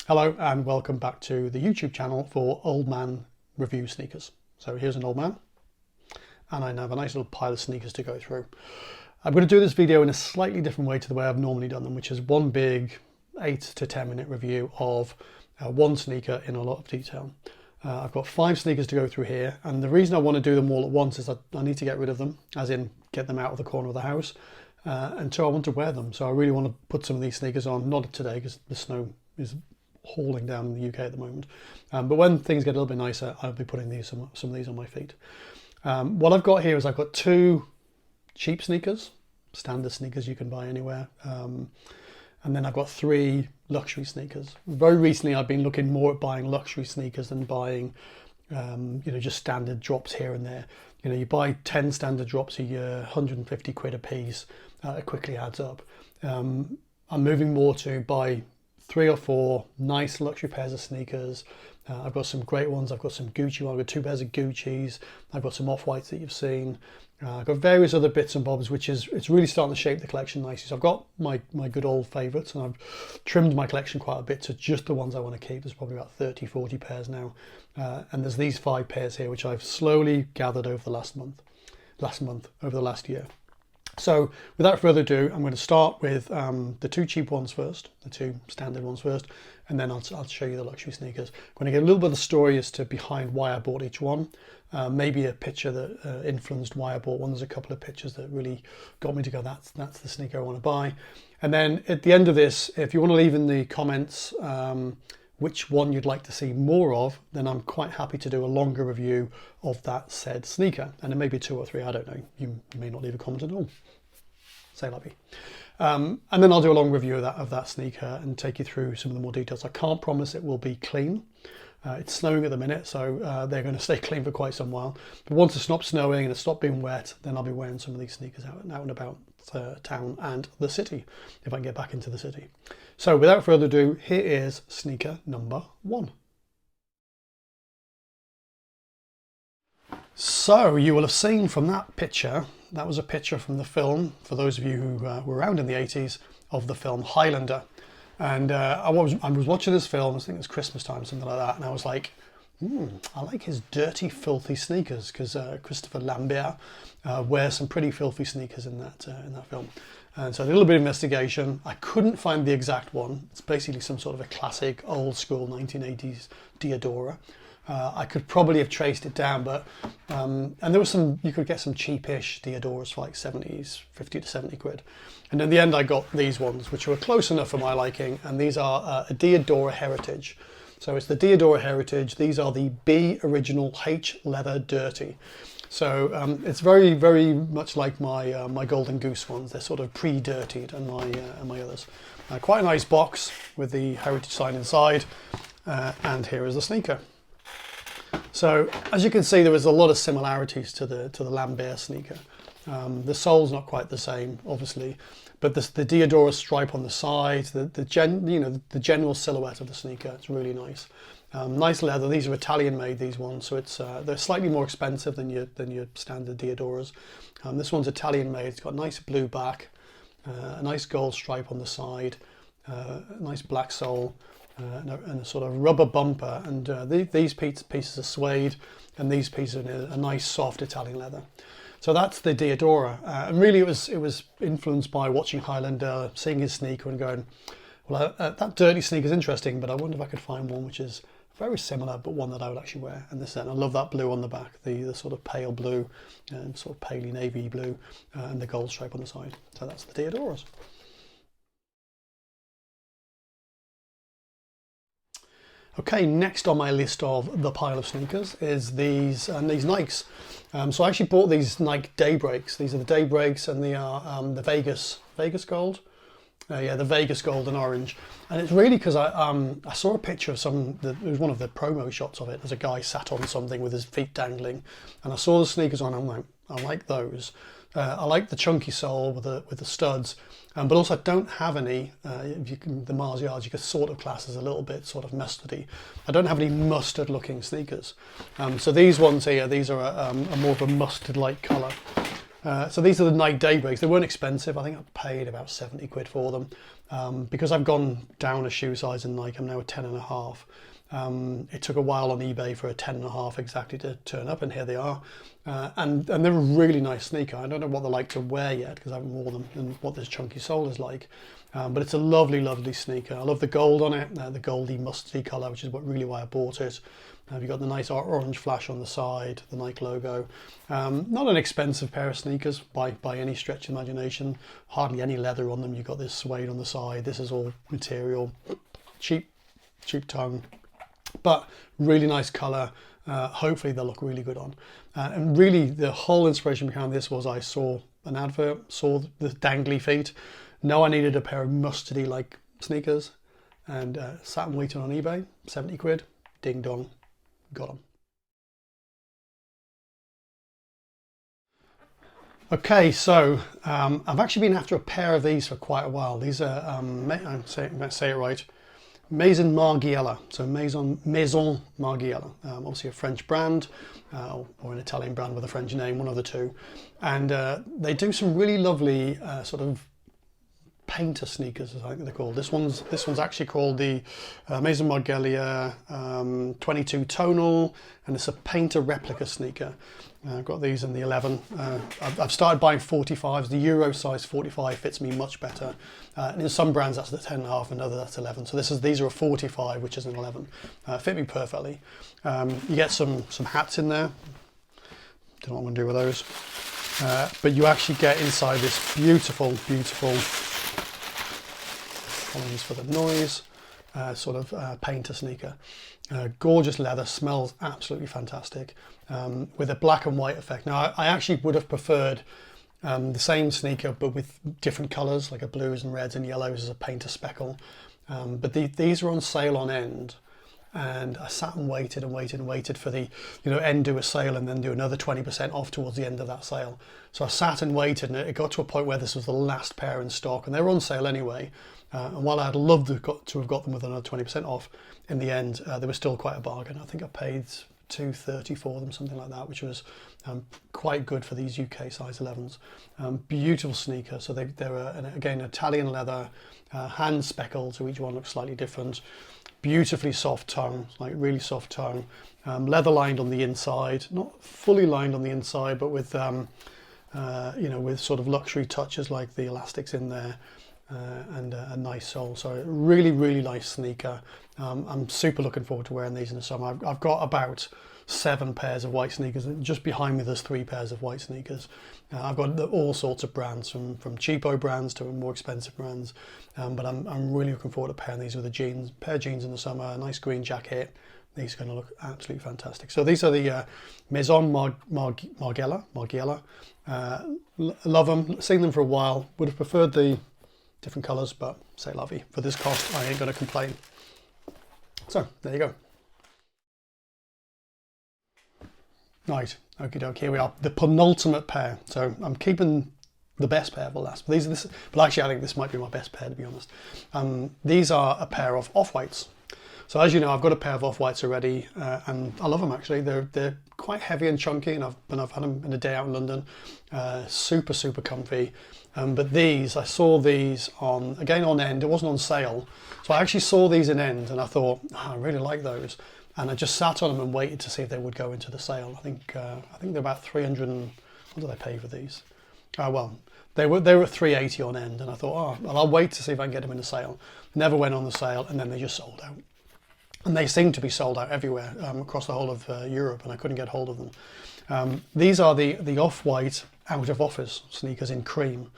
Hello and welcome back to the YouTube channel for Old Man Review Sneakers. So here's an old man and I have a nice little pile of sneakers to go through. I'm going to do this video in a slightly different way to the way I've normally done them, which is one big 8 to 10 minute review of one sneaker in a lot of detail. I've got 5 sneakers to go through here, and the reason I want to do them all at once is that I need to get rid of them, as in get them out of the corner of the house, and so I want to wear them. So I really want to put some of these sneakers on, not today because the snow is hauling down in the UK at the moment, but when things get a little bit nicer, I'll be putting some of these on my feet. What I've got here is I've got 2 cheap sneakers, standard sneakers you can buy anywhere, and then I've got 3 luxury sneakers. Very recently I've been looking more at buying luxury sneakers than buying just standard drops here and there. You buy 10 standard drops a year, 150 quid a piece, it quickly adds up. I'm moving more to buy 3 or 4 nice luxury pairs of sneakers. I've got some great ones. I've got some Gucci ones. I've got 2 pairs of Gucci's. I've got some OffWhites that you've seen. I've got various other bits and bobs, it's really starting to shape the collection nicely. So I've got my good old favourites, and I've trimmed my collection quite a bit to just the ones I want to keep. There's probably about 30, 40 pairs now. And there's these 5 pairs here, which I've slowly gathered over the last year. So without further ado, I'm going to start with the 2 cheap ones first, the 2 standard ones first, and then I'll show you the luxury sneakers. I'm going to get a little bit of the story as to behind why I bought each one, maybe a picture that influenced why I bought one. There's a couple of pictures that really got me to go, that's the sneaker I want to buy. And then at the end of this, if you want to leave in the comments which one you'd like to see more of, then I'm quite happy to do a longer review of that said sneaker. And it may be 2 or 3, I don't know. You may not leave a comment at all. Say like me. And then I'll do a long review of that sneaker and take you through some of the more details. I can't promise it will be clean. It's snowing at the minute, so they're going to stay clean for quite some while. But once it stops snowing and it stops being wet, then I'll be wearing some of these sneakers out and about town and the city, if I can get back into the city. So without further ado, here is sneaker number 1. So you will have seen from that picture, that was a picture from the film, for those of you who were around in the 80s, of the film Highlander. And I was watching this film, I think it was Christmas time, something like that, and I was like, I like his dirty, filthy sneakers, because Christopher Lambert wears some pretty filthy sneakers in that film. And so I did a little bit of investigation. I couldn't find the exact one. It's basically some sort of a classic, old school 1980s Diadora. I could probably have traced it down, but and there was you could get some cheapish Diadoras for like 50 to 70 quid. And in the end I got these ones, which were close enough for my liking, and these are a Diadora Heritage. So it's the Diadora Heritage. These are the B Original H Leather Dirty. So it's very, very much like my my Golden Goose ones. They're sort of pre-dirtied, and my others. Quite a nice box with the Heritage sign inside, and here is the sneaker. So as you can see, there is a lot of similarities to the Lambert sneaker. The sole's not quite the same, obviously, but the Diadora stripe on the side, the general silhouette of the sneaker, it's really nice. Nice leather. These are Italian made, these ones, so it's they're slightly more expensive than your standard Diadoras. This one's Italian made. It's got a nice blue back, a nice gold stripe on the side, a nice black sole. And a sort of rubber bumper, and these pieces are suede, and these pieces are a nice soft Italian leather. So that's the Diadora, and really it was influenced by watching Highlander, seeing his sneaker and going, well, that dirty sneaker is interesting, but I wonder if I could find one which is very similar, but one that I would actually wear. And I love that blue on the back, the sort of pale blue and sort of paley navy blue, and the gold stripe on the side. So that's the Diadoras. Okay, next on my list of the pile of sneakers is these Nikes. So I actually bought these Nike Daybreaks. These are the Daybreaks, and they are the Vegas Gold. Yeah, the Vegas Gold and Orange. And it's really because I saw a picture of it was one of the promo shots of it. There's a guy sat on something with his feet dangling, and I saw the sneakers on, and I'm like, I like those. I like the chunky sole with the studs, but also I don't have any, the Margiela you could sort of class as a little bit sort of mustardy. I don't have any mustard looking sneakers. So these ones here, these are a more of a mustard like colour. So these are the Nike Daybreaks. They weren't expensive. I think I paid about 70 quid for them. Because I've gone down a shoe size in Nike, I'm now a 10.5. It took a while on eBay for a 10.5 exactly to turn up, and here they are. And they're a really nice sneaker. I don't know what they're like to wear yet because I haven't worn them, and what this chunky sole is like. But it's a lovely, lovely sneaker. I love the gold on it, the goldy mustardy colour, which is really why I bought it. You've got the nice orange flash on the side, the Nike logo. Not an expensive pair of sneakers by any stretch of imagination. Hardly any leather on them. You've got this suede on the side. This is all material. Cheap tongue, but really nice colour. Hopefully they'll look really good on. And really the whole inspiration behind this was I saw an advert, saw the dangly feet. Know I needed a pair of mustardy like sneakers, and sat and waited on eBay. 70 quid, ding dong. Got them. Okay, so I've actually been after a pair of these for quite a while. These are, I'm say it right, Maison Margiela. So Maison Margiela, obviously a French brand or an Italian brand with a French name, one of the two. And they do some really lovely sort of painter sneakers, I think they're called. This one's actually called the Maison Margiela 22 tonal, and it's a painter replica sneaker. I've got these in the 11. I've started buying 45s. The Euro size 45 fits me much better. And in some brands that's the 10.5, and others that's 11. So these are a 45, which is an 11. Fit me perfectly. You get some hats in there. Don't know what I'm going to do with those. But you actually get inside this beautiful, beautiful, apologies for the noise, sort of painter sneaker. Gorgeous leather, smells absolutely fantastic, with a black and white effect. Now I actually would have preferred the same sneaker but with different colours, like a blues and reds and yellows as a painter speckle. But these are on sale on End, and I sat and waited and waited and waited for the, End do a sale and then do another 20% off towards the end of that sale. So I sat and waited, and it got to a point where this was the last pair in stock, and they were on sale anyway. And while I'd loved to have got them with another 20% off, in the end they were still quite a bargain. I think I paid $2.30 for them, something like that, which was quite good for these UK size 11s. Beautiful sneaker. So they're again Italian leather, hand speckled, so each one looks slightly different. Beautifully soft tongue, like really soft tongue. Leather lined on the inside, not fully lined on the inside, but with with sort of luxury touches like the elastics in there. And a nice sole. So really, really nice sneaker. I'm super looking forward to wearing these in the summer. I've got about 7 pairs of white sneakers, and just behind me there's 3 pairs of white sneakers. I've got all sorts of brands, from cheapo brands to more expensive brands, but I'm really looking forward to pairing these with a pair of jeans in the summer, a nice green jacket. These are going to look absolutely fantastic. So these are the Maison Margiela. Love them, seen them for a while. Would have preferred the different colours, but say la vie. For this cost, I ain't going to complain. So there you go. Right, okie dokie, here we are, the penultimate pair. So I'm keeping the best pair for last, but actually I think this might be my best pair, to be honest. These are a pair of OffWhites. So as you know, I've got a pair of OffWhites already, and I love them actually. They're quite heavy and chunky, and I've had them in a day out in London. Super, super comfy. But I saw these on End. It wasn't on sale, so I actually saw these in End, and I thought, I really like those. And I just sat on them and waited to see if they would go into the sale. I think they're about 300. What did I pay for these? Well, they were at 380 on End, and I thought, well, I'll wait to see if I can get them in the sale. Never went on the sale, and then they just sold out. And they seem to be sold out everywhere across the whole of Europe, and I couldn't get hold of them. These are the OffWhite out of office sneakers in cream.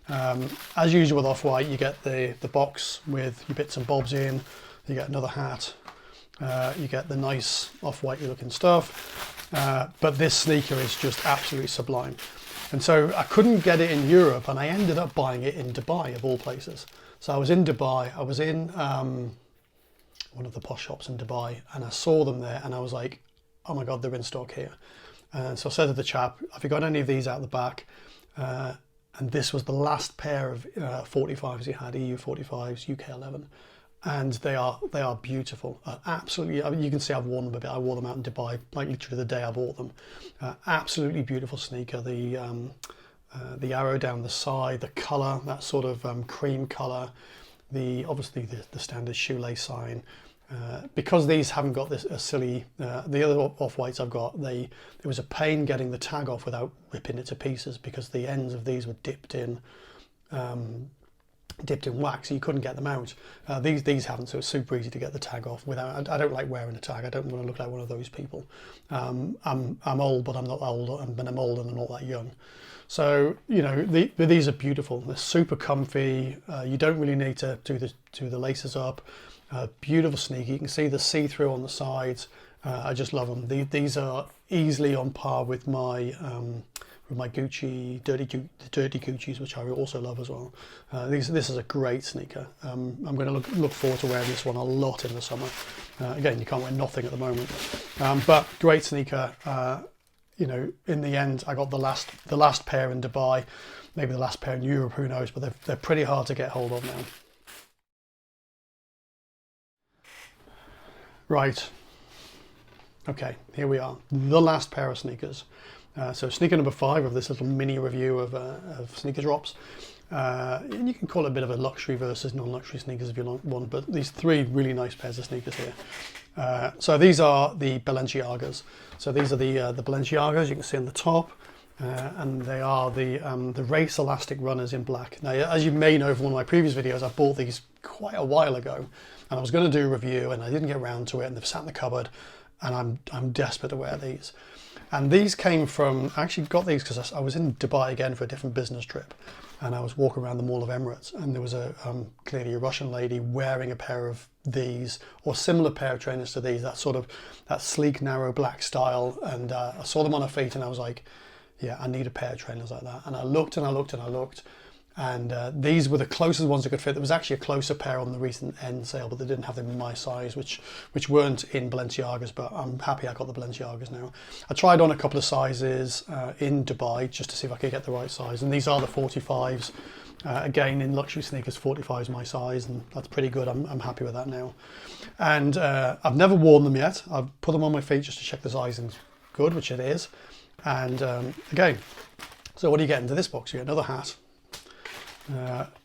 As usual with OffWhite, you get the box with your bits and bobs in. You get another hat. You get the nice off-white looking stuff, but this sneaker is just absolutely sublime. And so I couldn't get it in Europe, and I ended up buying it in Dubai, of all places. So I was in Dubai, I was in one of the posh shops in Dubai, and I saw them there, and I was like, oh my God, they're in stock here. And so I said to the chap, have you got any of these out the back? And this was the last pair of 45s he had, EU 45s, UK 11. And they are beautiful, absolutely. I mean, you can see I've worn them a bit. I wore them out in Dubai, like literally the day I bought them. Absolutely beautiful sneaker. The the arrow down the side, the color, that sort of cream color, obviously the standard shoelace sign. Because these haven't got this silly, the other off-whites I've got, it was a pain getting the tag off without ripping it to pieces, because the ends of these were dipped in wax, so you couldn't get them out. These haven't, so it's super easy to get the tag off without. I don't like wearing a tag. I don't want to look like one of those people. I'm old, but I'm not old, and I'm old and I'm not that young. So you know, these are beautiful. They're super comfy. You don't really need to do the laces up. Beautiful sneaker. You can see the see-through on the sides. I just love them. These are easily on par with my Gucci, dirty Guccis, which I also love as well. This is a great sneaker. I'm going to look forward to wearing this one a lot in the summer. Again, you can't wear nothing at the moment, but great sneaker. You know, in the end, I got the last pair in Dubai, maybe the last pair in Europe, who knows? But they're pretty hard to get hold of now. Right. Okay, here we are. The last pair of sneakers. So sneaker number 5 of this little mini review of sneaker drops. And you can call it a bit of a luxury versus non-luxury sneakers if you want, but these 3 really nice pairs of sneakers here. So these are the Balenciagas. So these are the Balenciagas you can see on the top, and they are the race elastic runners in black. Now, as you may know from one of my previous videos, I bought these quite a while ago, and I was going to do a review, and I didn't get around to it, and they've sat in the cupboard, and I'm desperate to wear these. And these came from, I actually got these because I was in Dubai again for a different business trip, and I was walking around the Mall of Emirates, and there was clearly a Russian lady wearing a pair of these, or similar pair of trainers to these, that sleek, narrow black style, and I saw them on her feet, and I was like, yeah, I need a pair of trainers like that. And I looked and I looked and I looked, and these were the closest ones I could fit. There was actually a closer pair on the recent end sale, but they didn't have them in my size, which weren't in Balenciagas, but I'm happy I got the Balenciagas now. I tried on a couple of sizes in Dubai just to see if I could get the right size, and these are the 45s. Again, in luxury sneakers, 45 is my size, and that's pretty good. I'm happy with that now. And I've never worn them yet. I've put them on my feet just to check the sizing's good, which it is. And again, so what do you get into this box? You get another hat.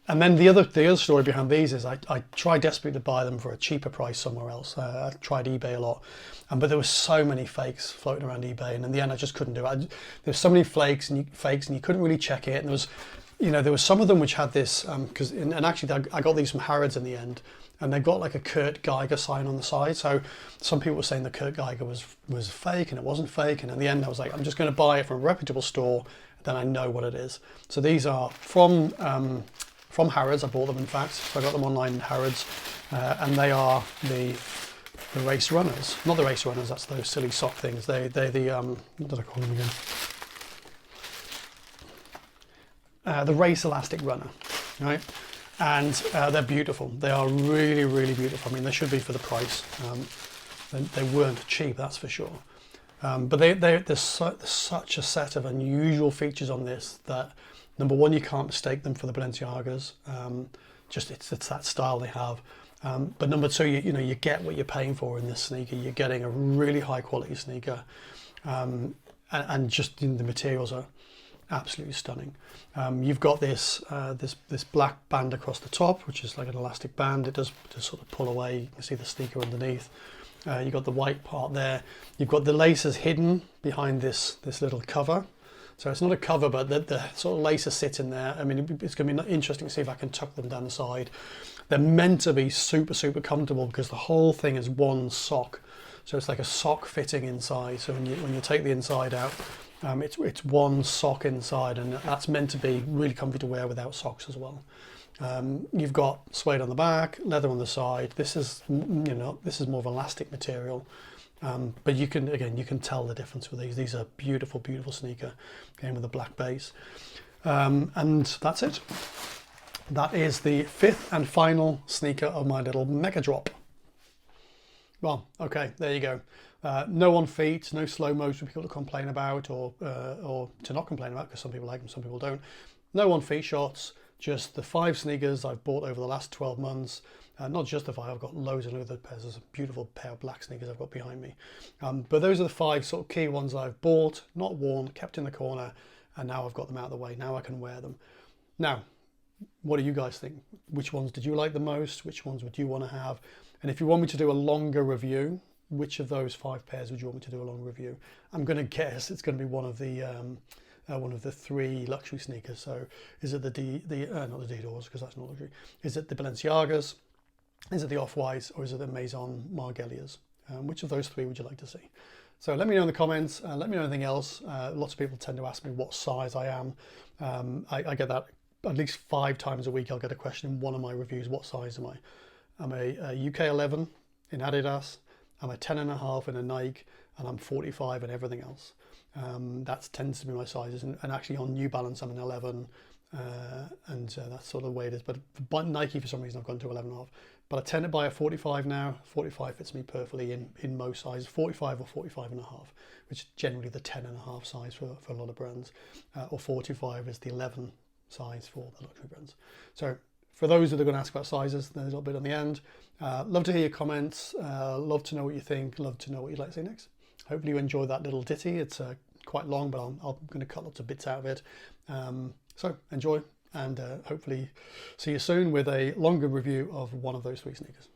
And then the other story behind these is I tried desperately to buy them for a cheaper price somewhere else. I tried eBay a lot, but there were so many fakes floating around eBay, and in the end I just couldn't do it. There's so many fakes and you couldn't really check it. And there was some of them which had this and actually I got these from Harrods in the end, and they got like a Kurt Geiger sign on the side. So some people were saying the Kurt Geiger was fake, and it wasn't fake. And in the end I was like, I'm just going to buy it from a reputable store, then I know what it is. So these are from Harrods. I bought them, in fact. So I got them online in Harrods, and they are the race runners. Not the race runners. That's those silly sock things. They're the what did I call them again? The race elastic runner, right? And they're beautiful. They are really, really beautiful. I mean, they should be for the price. They weren't cheap, that's for sure. But there's such a set of unusual features on this that, number one, you can't mistake them for the Balenciagas. Just it's that style they have. But number two, you get what you're paying for in this sneaker. You're getting a really high quality sneaker, and just the materials are absolutely stunning. You've got this black band across the top, which is like an elastic band. It does sort of pull away. You can see the sneaker underneath. You've got the white part there. You've got the laces hidden behind this little cover. So it's not a cover, but the sort of laces sit in there. I mean, it's going to be interesting to see if I can tuck them down the side. They're meant to be super, super comfortable because the whole thing is one sock. So it's like a sock fitting inside. So when you take the inside out, it's one sock inside, and that's meant to be really comfy to wear without socks as well. You've got suede on the back, leather on the side. This is more of elastic material, but you can tell the difference with these. These are beautiful, beautiful sneaker, again with a black base, and that's it. That is the 5th and final sneaker of my little mega drop. Well, okay, there you go. No on feet, no slow mo's for people to complain about, or to not complain about, because some people like them, some people don't. No on feet shots. Just the 5 sneakers I've bought over the last 12 months. Not just the 5, I've got loads of other pairs. There's a beautiful pair of black sneakers I've got behind me. But those are the 5 sort of key ones I've bought, not worn, kept in the corner, and now I've got them out of the way. Now I can wear them. Now, what do you guys think? Which ones did you like the most? Which ones would you want to have? And if you want me to do a longer review, which of those 5 pairs would you want me to do a long review? I'm going to guess it's going to be one of the 3 luxury sneakers. So is it not the Diadoras, because that's not luxury. Is it the Balenciagas? Is it the OffWhites, or is it the Maison Margielas? Which of those 3 would you like to see? So let me know in the comments. Let me know anything else. Lots of people tend to ask me what size I am. I get that at least 5 times a week. I'll get a question in one of my reviews. What size am I? I'm a UK 11 in Adidas. I'm a 10.5 in a Nike, and I'm 45 in everything else. That tends to be my sizes. And actually on New Balance, I'm an 11. And that's sort of the way it is. But Nike, for some reason, I've gone to 11.5. But I tend to buy a 45 now. 45 fits me perfectly in most sizes. 45 or 45.5, which is generally the 10.5 size for a lot of brands. Or 45 is the 11 size for the luxury brands. So for those that are going to ask about sizes, there's a little bit on the end. Love to hear your comments. Love to know what you think. Love to know what you'd like to see next. Hopefully you enjoyed that little ditty. It's quite long, but I'm going to cut lots of bits out of it. So enjoy, and hopefully see you soon with a longer review of one of those 3 sneakers.